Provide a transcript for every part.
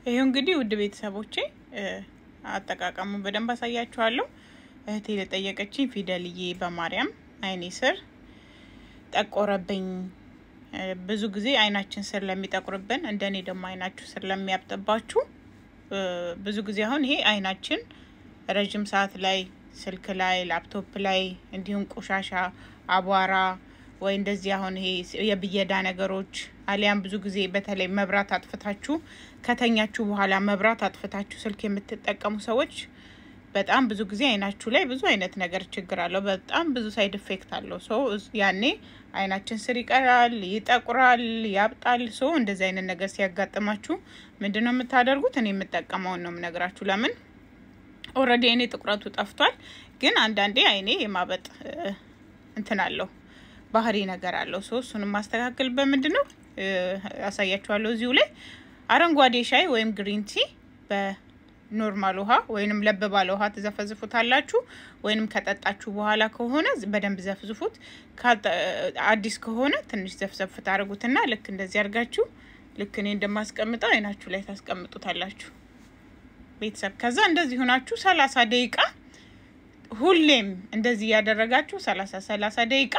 ይሄው እንግዲህ ውድ ቤተሰቦቼ አጠቃቀሙን በደንብ አሳያችኋለሁ። እህቴ ለጠየቀችኝ ፊደልዬ በማርያም አይኔ ስር ጠቆረብኝ። ብዙ ጊዜ አይናችን ስር ለሚጠቁርብን እንደኔ ደግሞ አይናችሁ ስር ለሚያብጥባችሁ ብዙ ጊዜ አሁን ይሄ አይናችን ረጅም ሰዓት ላይ ስልክ ላይ ላፕቶፕ ላይ እንዲሁም ቆሻሻ አቧራ ወይ እንደዚህ አሁን ይሄ የብየዳ ነገሮች አሊያም ብዙ ጊዜ በተለይ መብራት አጥፍታችሁ ከተኛችሁ በኋላ መብራት አጥፍታችሁ ስልክ የምትጠቀሙ ሰዎች በጣም ብዙ ጊዜ አይናችሁ ላይ ብዙ አይነት ነገር ችግር አለው። በጣም ብዙ ሳይድ ኢፌክት አለው። ያኔ አይናችን ስር ይቀራል፣ ይጠቁራል፣ ያብጣል። እንደዚህ አይነት ነገር ሲያጋጥማችሁ ምንድነው የምታደርጉት? እኔ የምጠቀመው ነው የምነግራችሁ። ለምን ኦሬዲ እኔ ጥቁረቱ ጠፍቷል፣ ግን አንዳንዴ አይኔ የማበጥ እንትን አለው ባህሪ ነገር አለው። እሱን ማስተካከል በምንድነው አሳያችኋለሁ። እዚሁ ላይ አረንጓዴ ሻይ ወይም ግሪን ቲ በኖርማል ውሃ ወይንም ለብ ባለ ውሃ ተዘፈዝፉታላችሁ። ወይንም ከጠጣችሁ በኋላ ከሆነ በደንብ ዘፍዝፉት። አዲስ ከሆነ ትንሽ ዘፍዘፍ ታረጉትና ልክ እንደዚህ አርጋችሁ ልክ እኔ እንደማስቀምጠው አይናችሁ ላይ ታስቀምጡታላችሁ ቤተሰብ። ከዛ እንደዚህ ሆናችሁ 30 ደቂቃ ሁሌም እንደዚህ ያደረጋችሁ 30 ደቂቃ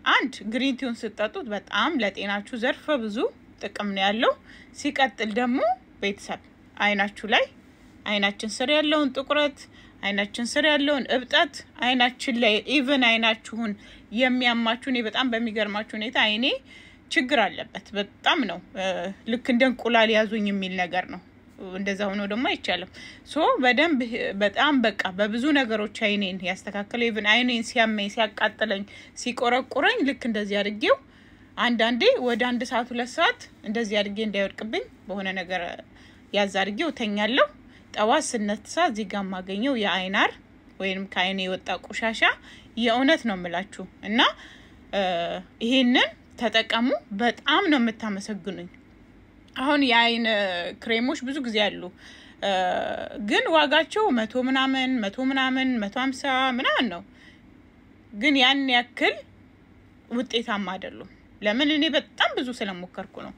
አንድ ግሪን ቲውን ስትጠጡት በጣም ለጤናችሁ ዘርፈ ብዙ ጥቅም ነው ያለው። ሲቀጥል ደግሞ ቤተሰብ አይናችሁ ላይ አይናችን ስር ያለውን ጥቁረት አይናችን ስር ያለውን እብጠት አይናችን ላይ ኢቭን አይናችሁን የሚያማችሁ ነው በጣም በሚገርማችሁ ሁኔታ አይኔ ችግር አለበት በጣም ነው ልክ እንደ እንቁላል ያዙኝ የሚል ነገር ነው። እንደዛ ሆኖ ደግሞ አይቻለም። በደንብ በጣም በቃ በብዙ ነገሮች አይኔን ያስተካከለ ኢቭን አይኔን ሲያመኝ ሲያቃጥለኝ ሲቆረቁረኝ ልክ እንደዚህ አድርጌው አንዳንዴ ወደ 1 ሰዓት 2 ሰዓት እንደዚህ አድርጌ እንዳይወድቅብኝ በሆነ ነገር ያዝ አድርጌው ተኛለሁ። ጠዋት ስነሳ እዚህ ጋር ማገኘው የአይናር ወይንም ከአይኔ የወጣ ቆሻሻ የእውነት ነው የምላችሁ እና ይሄንን ተጠቀሙ። በጣም ነው የምታመሰግኑኝ። አሁን የአይን ክሬሞች ብዙ ጊዜ አሉ፣ ግን ዋጋቸው 100 ምናምን 150 ምናምን ነው። ግን ያን ያክል ውጤታማ አይደሉም። ለምን እኔ በጣም ብዙ ስለሞከርኩ ነው።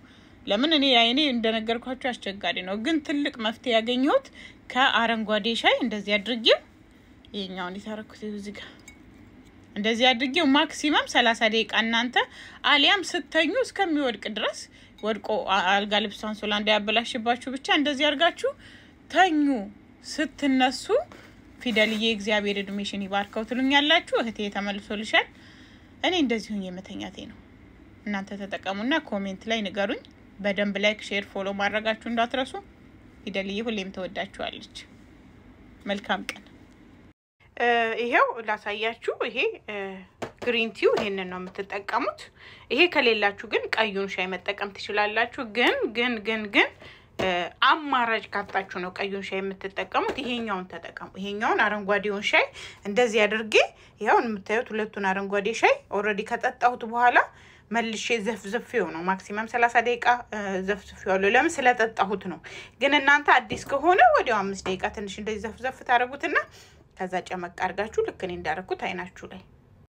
ለምን እኔ አይኔ እንደነገርኳችሁ አስቸጋሪ ነው። ግን ትልቅ መፍትሄ ያገኘሁት ከአረንጓዴ ሻይ እንደዚህ አድርጌው ይሄኛውን ይታረኩት እዚህ ጋር እንደዚህ አድርጌው ማክሲመም 30 ደቂቃ እናንተ አሊያም ስተኙ እስከሚወድቅ ድረስ ወድቆ አልጋ ልብሳን ሶላ እንዳያበላሽባችሁ ብቻ እንደዚህ አርጋችሁ ተኙ። ስትነሱ ፊደልዬ እግዚአብሔር እድሜሽን ይባርከው ትሉኛላችሁ። እህቴ ተመልሶልሻል። እኔ እንደዚህ ሆኜ መተኛቴ ነው። እናንተ ተጠቀሙና ኮሜንት ላይ ንገሩኝ። በደንብ ላይክ ሼር ፎሎ ማድረጋችሁ እንዳትረሱ። ፊደልዬ ሁሌም ተወዳችኋለች። መልካም ቀን። ይሄው ላሳያችሁ። ይሄ ግሪን ቲው ይሄንን ነው የምትጠቀሙት። ይሄ ከሌላችሁ ግን ቀዩን ሻይ መጠቀም ትችላላችሁ። ግን አማራጭ ካጣችሁ ነው ቀዩን ሻይ የምትጠቀሙት። ይሄኛውን ተጠቀሙ። ይሄኛውን አረንጓዴውን ሻይ እንደዚህ አድርጌ ይሄውን የምታዩት ሁለቱን አረንጓዴ ሻይ ኦሬዲ ከጠጣሁት በኋላ መልሼ ዘፍዝፌው ነው ማክሲመም 30 ደቂቃ ዘፍዝፌዋለሁ። ለምን ስለጠጣሁት ነው። ግን እናንተ አዲስ ከሆነ ወዲያው 5 ደቂቃ ትንሽ እንደዚህ ዘፍዘፍ ታረጉትና ከዛ ጨመቅ አርጋችሁ ልክ እኔ እንዳረኩት አይናችሁ ላይ